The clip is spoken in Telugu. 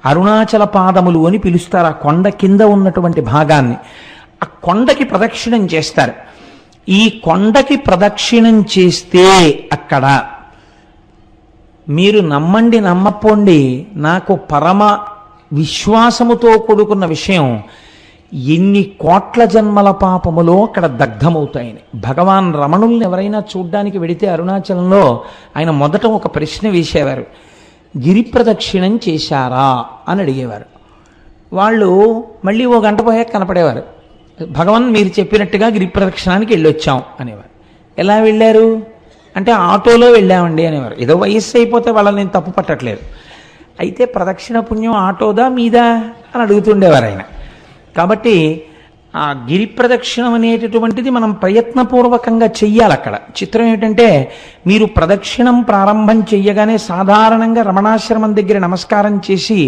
అరుణాచల పాదములు అని పిలుస్తారు ఆ కొండ కింద ఉన్నటువంటి భాగాన్ని. ఆ కొండకి ప్రదక్షిణం చేస్తారు. ఈ కొండకి ప్రదక్షిణం చేస్తే అక్కడ మీరు నమ్మండి నమ్మపోండి, నాకు పరమ విశ్వాసముతో కూడుకున్న విషయం, ఎన్ని కోట్ల జన్మల పాపములో అక్కడ దగ్ధమవుతాయని. భగవాన్ రమణుల్ని ఎవరైనా చూడ్డానికి వెడితే అరుణాచలంలో ఆయన మొదట ఒక ప్రశ్న వేసేవారు, గిరి ప్రదక్షిణం చేశారా అని అడిగేవారు. వాళ్ళు మళ్ళీ ఓ గంట పోయాక కనపడేవారు, భగవాన్ మీరు చెప్పినట్టుగా గిరి ప్రదక్షిణానికి వెళ్ళొచ్చాం అనేవారు. ఎలా వెళ్ళారు అంటే ఆటోలో వెళ్ళామండి అనేవారు. ఏదో వయస్సు అయిపోతే వాళ్ళని నేను తప్పు పట్టట్లేదు. అయితే ప్రదక్షిణ పుణ్యం ఆటోదా మీదా అని అడుగుతుండేవారు ఆయన. కాబట్టి ఆ గిరి ప్రదక్షిణం అనేటటువంటిది మనం ప్రయత్నపూర్వకంగా చెయ్యాలి. అక్కడ చిత్రం ఏమిటంటే, మీరు ప్రదక్షిణం ప్రారంభం చెయ్యగానే సాధారణంగా రమణాశ్రమం దగ్గర నమస్కారం చేసి